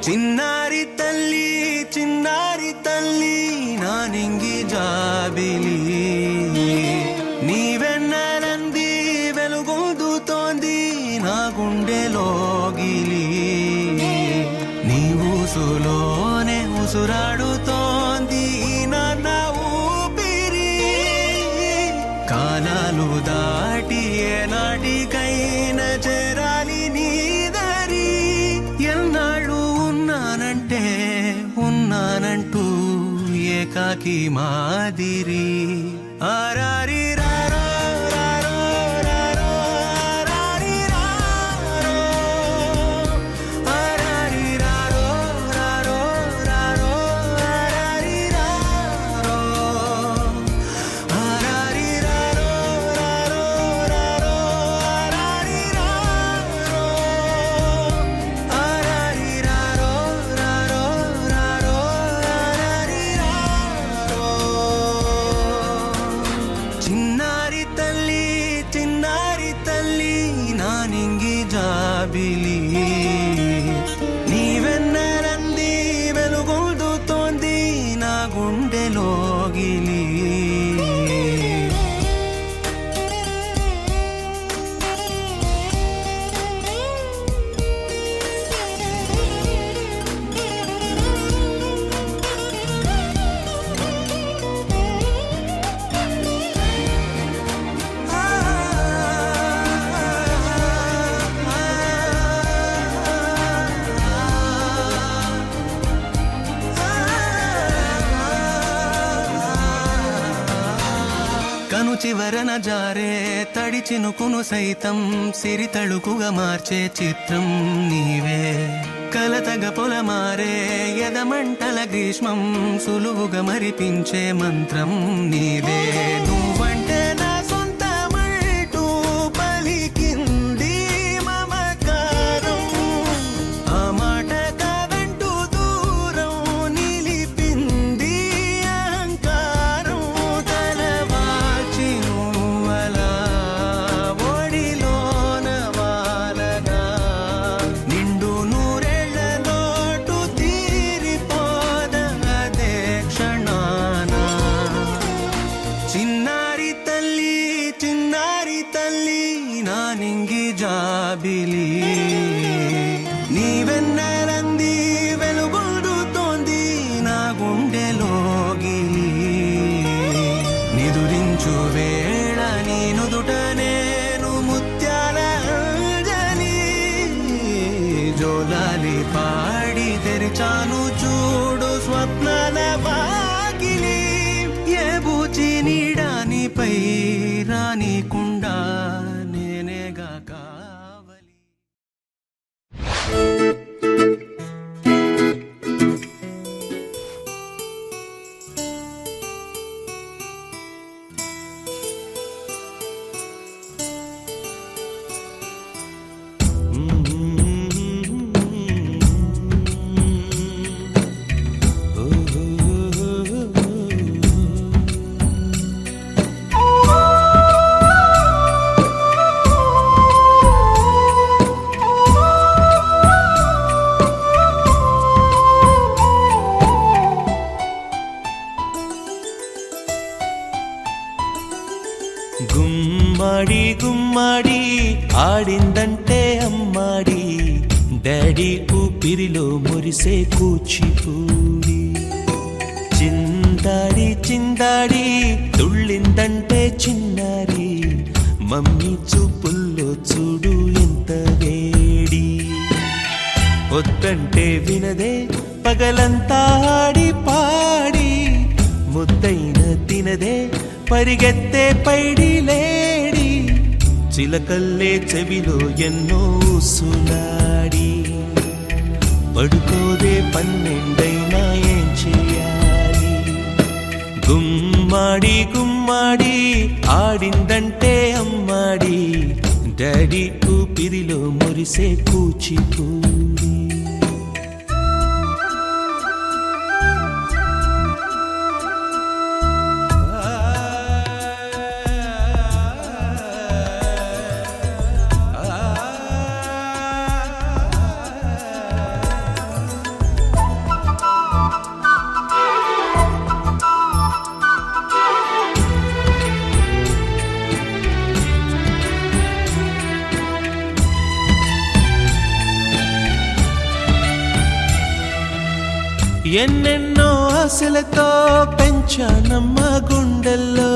చిన్నారి తల్లి నానింగి జాబిలి నీవెన్నెలంది వెలుగొందుతోంది నా గుండెలోగిలి నీ ఊసులోనే ఉసురాడుతోంది నాన్న ఊపిరి కాలాలు దాటి ఏనాటికైనా చేరాలి నీ దారి ఎన్నాళ్ళు ఉన్నానంటూ ఏకాకి మాదిరి ఆరారి రారో రారో రారో ఆరారి రారో ఆరారి రారో రారో రారో ఆరారి రారో ఆరారి రారో రారో రారో ఆరారి రారో ఆరారి రారో రారో రారో ఆరారి రారో చిన్నారి తల్లి నానింగి జాబిలి నీవెన్నెలంది వెలుగొందుతోంది నా గుండెలోగిలి కను చివరన జారే తడి చినుకును సైతం సిరి తళుకుగా మార్చే చిత్రం నీవే కలతగ పొలమారే ఎదమంటల గ్రీష్మం సులువుగా మరిపించే మంత్రం నీదే నువ్వంటే నా సొంతమంటూ పలికింది మమకారం ఆ మాట కాదంటూ దూరం నిలిపింది అహంకారం తలవాల్చి నువ్వలా ఒడిలోన వాలగా నిండు నూరేళ్ల లోటు తీరిపోద అదే క్షణాన చిన్నారి తల్లి నానింగి జాబిలి నీవెన్నెలంది వెలుగొందుతోంది నా గుండెలోగిలి నిదురించు వేళ నీ నుదుట నేను ముత్యాల అంజలి జోలాలి పాడి తెరిచాను చూడు స్వప్నాల వాకిలి ఏ బూచి నీడానిపై రానికుండా నేనేగా కావలి గుమ్మడి ఆడిందంటే అమ్మాడి డాడీ ఊపిరిలో మురిసే కూచిపూడి చిందాడి తుళ్ళిందంటే చిన్నారి మమ్మీ చూపుల్లో చూడు ఎంత వేడి వద్దంటే వినదే పగలంతా ఆడి పాడి ముద్దైన తినదే పరిగెత్తే పైడి లేడి చిలకల్లే చెవిలో ఎన్నో సులాడి పడుకోదే పన్నెండైనా ఏం చేయాలి గుమ్మాడి ఆడిందంటే అమ్మాడి డాడీ ఊపిరిలో మురిసే కూచిపూడి ఎన్నెన్నో ఆశలతో పెంచానమ్మ గుండెల్లో,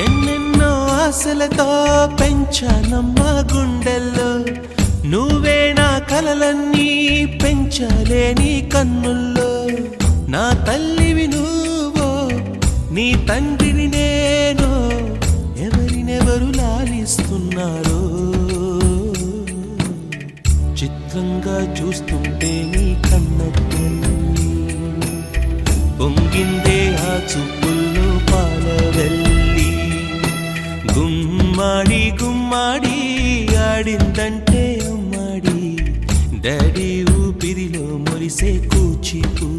ఎన్నెన్నో ఆశలతో పెంచానమ్మ గుండెల్లో, నువ్వే నా కలలన్నీ పెంచాలే నీ కన్నుల్లో. నా తల్లివి నువ్వో నీ తండ్రిని నేను, ఎవరినెవరు లాలిస్తున్నారో చిత్రంగా చూస్తుంటే నీ కన్నెల్లి పొంగిందే ఆ చూపుల్లో పాలవెల్లి. గుమ్మాడి గుమ్మాడి ఆడిందంటే అమ్మాడి, డాడీ ఊపిరిలో మురిసే కూచిపూడి.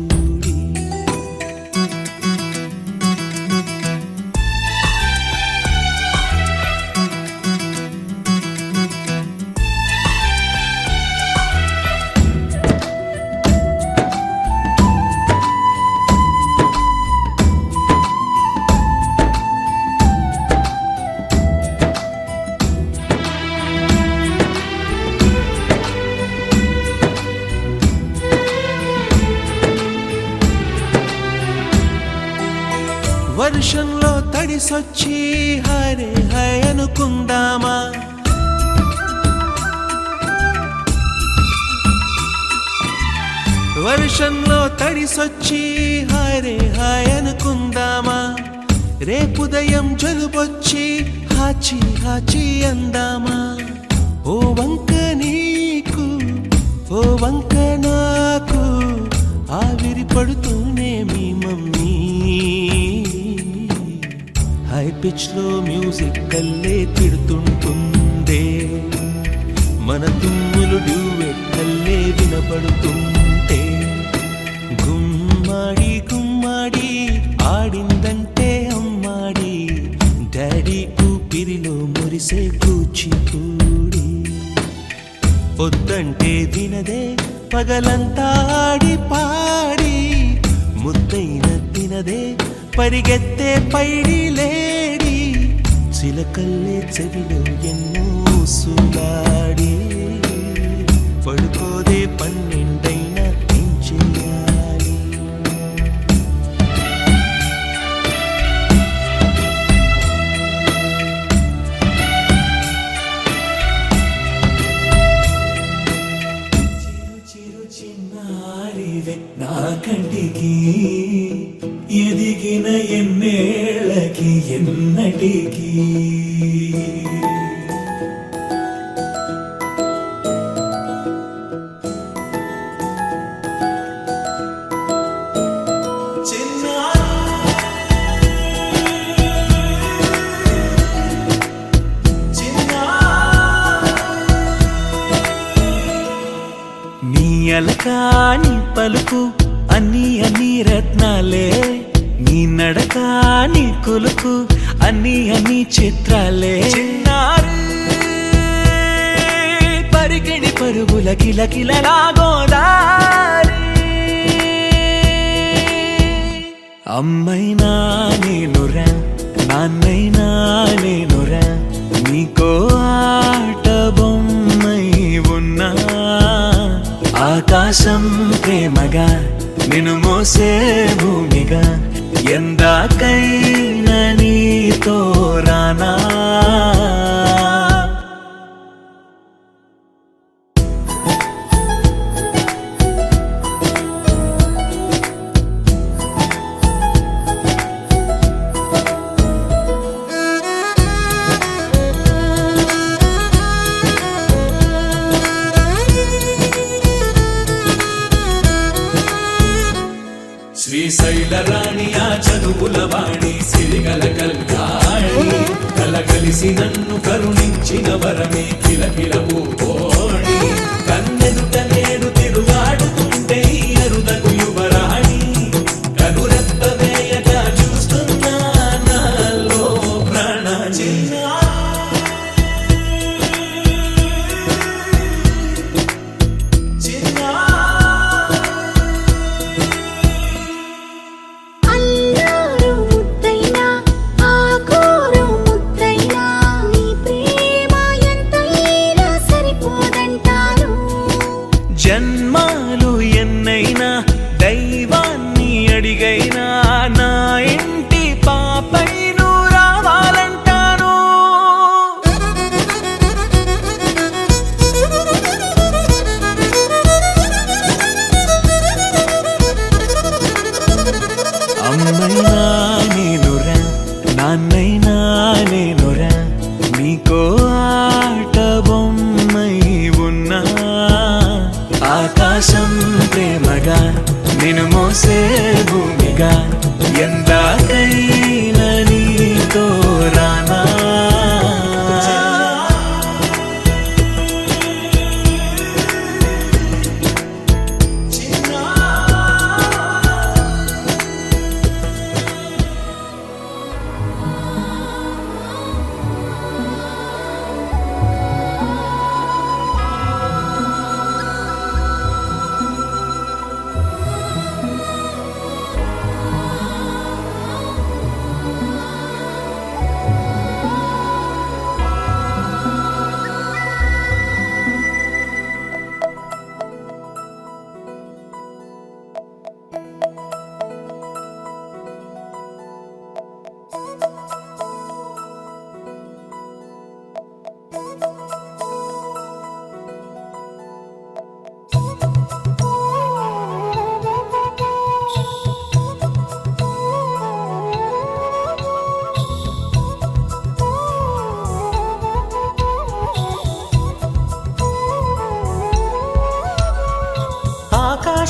వర్షంలో తడిసొచ్చి హరే హై అనుకుందామా, వర్షంలో తడిసొచ్చి హరే హై అనుకుందామా. రేపుదయం జలుబొచ్చి హాచి హాచి అందామా. ఓ వంక నీకు ఓ వంక నాకు ఆవిరి పడుతూనే మీ మమ్మీ, హై పిచ్ లో మ్యూజిక్ కల్లే తిడుతుంటుందే, మన తుమ్ములు డ్యూయెట్ కల్లే వినపడుతుంటే. గుమ్మాడి గుమ్మాడి ఆడిందంటే అమ్మాడి, డాడీ ఊపిరిలో మురిసే కూచిపూడి. పొద్దంటే వినదే పగలంతా ఆడి పాడి, ముద్దైన తినదే పరిగెత్తే పైడి లేడి, చిలకల్లే చెవిలో ఎన్నో సులాడి. పడుకోదే పన్నెండైనా ఏం చెయ్యాలి. చిరు చిన్నారివే నా కంటికి, ఎదిగిన ఎన్నేళ్ళకి ఎన్నటికి. నీ అలకా నీ పలుకు అన్నీ అన్నీ రత్నాలే, నీ నడక నీ కొలుకు అన్నీ అన్నీ చిత్రాలే. చిన్నారు పరికిణి పరుగుల కిలకిలలా గోదారి, అమ్మైనా నేనురా నాన్నైనా నేనురా, నీకో ఆట బొమ్మై ఉన్నా. ఆకాశం ప్రేమగా నిన్ను మోసే భూమిగా, ఎందాకైనా నీతో రానా. శ్రీశైల రాణి ఆ చదువుల వాణి, సిరిగల కల్యాణి, కలగలిసి నన్ను కరుణించిన వరమే కిలకిల పూకోణి. కన్నెదుట నేడు తిరుగాడుతుంటే అరుదకు యువరాణి, కనురెప్ప వేయగా చూస్తున్నా నాలో ప్రాణ. చిన్నా సరిపో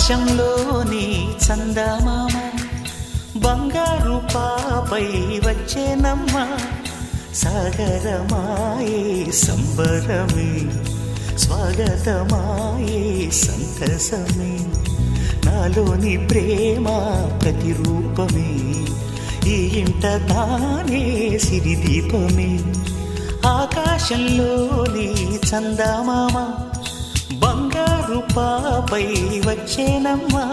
ఆకాశంలోని చందమామ బంగారు పాపై వచ్చేనమ్మ సాగరమాయే సంబరమే స్వాగతమాయే సంతసమే నాలోని ప్రేమ ప్రతిరూపమే ఈ ఇంట తానే సిరిదీపమే ఆకాశంలోని చందమామ బంగారు పాపై వచ్చేనమ్మా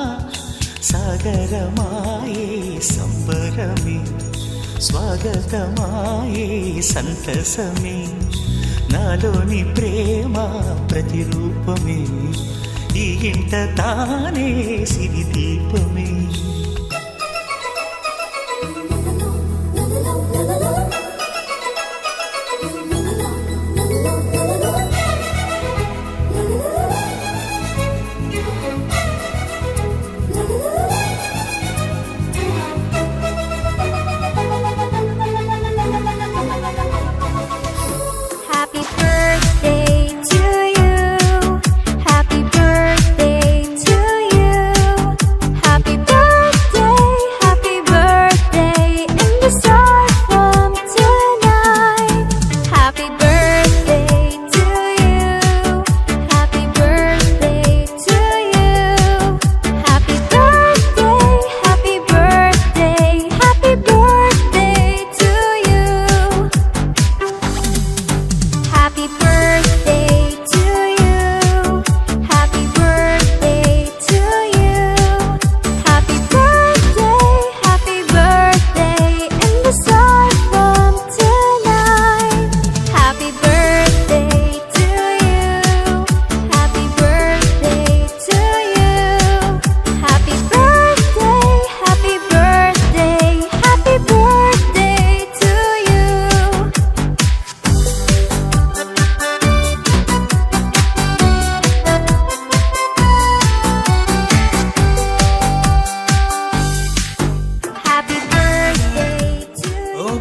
సాగరమాయే సంబరమే స్వాగతమాయే సంతసమే నాలోని ప్రేమ ప్రతిరూపమే ఈ ఇంట తానే సిరిదీపమే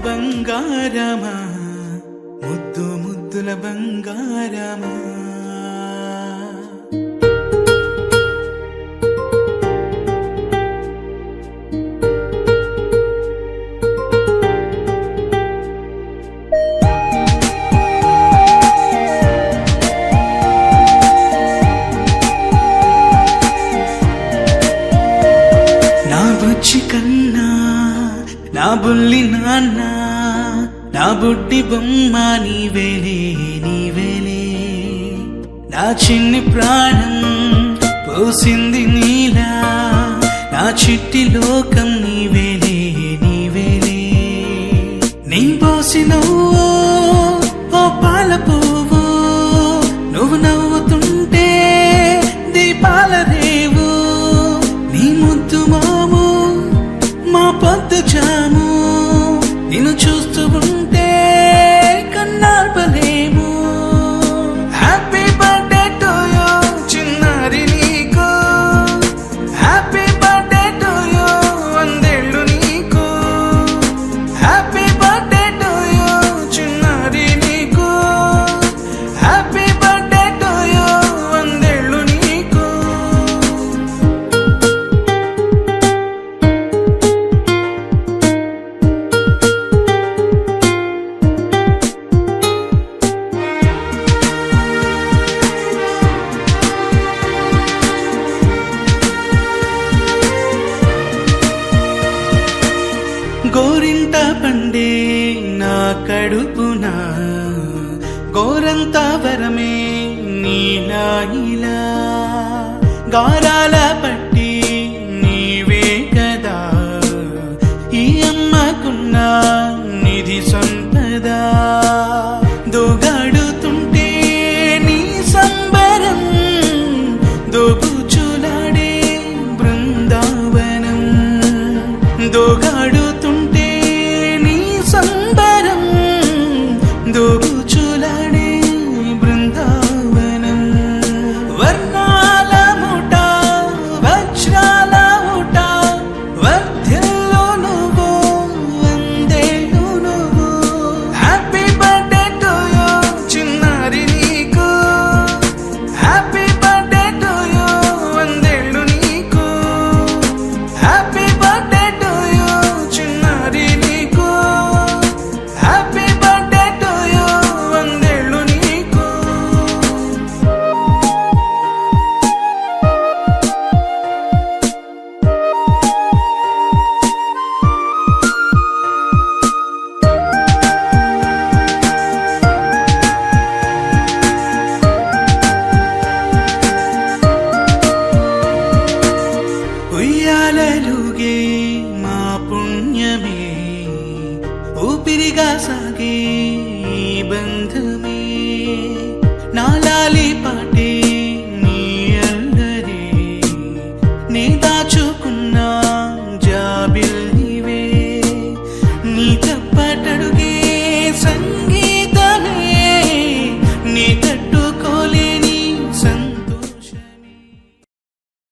బంగారమా ముద్దు ముద్దుల బంగారమా నా బుచ్చి కన్నా నా బుల్లి నాన్న నా బుడ్డి బొమ్మ నీవేలే నీవేలే నా చిన్ని ప్రాణం పోసింది నీలా నా చిట్టి లోకం నీవేలే నీవేలే నీ పోసినవో ఓ పాల పువ్వు నువ్వు నవ్వుతుంటే దీపాల రేవు నీ ముద్దు మాము మా పొద్దు జాము నిన్ను చూస్తూ ఉంటే కన్నార్పలేము హ్యాపీ బర్త్డే టు యూ చిన్నారి నీకు హ్యాపీ బర్త్డే టు యూ వందేళ్ళు నీకు హ్యాపీ బర్త్డే టు యూ చిన్నారి నీకు హ్యాపీ బర్త్డే టు యూ వందేళ్ళు నీకు గోరింట పండే నా కడుపున గోరంత వరమే నీలా ఇలా గారాల పట్టి నీవే కదా ఈ అమ్మకున్న నిధి సంపద దోగాడుతుంటే నీ సంబరం దోబుచులాడే బృందావనం దోగాడుతుంటే నీ సంబరం దోబుచులాడే బృందావనం వర్ణాల ముఠ నా లాలి పాట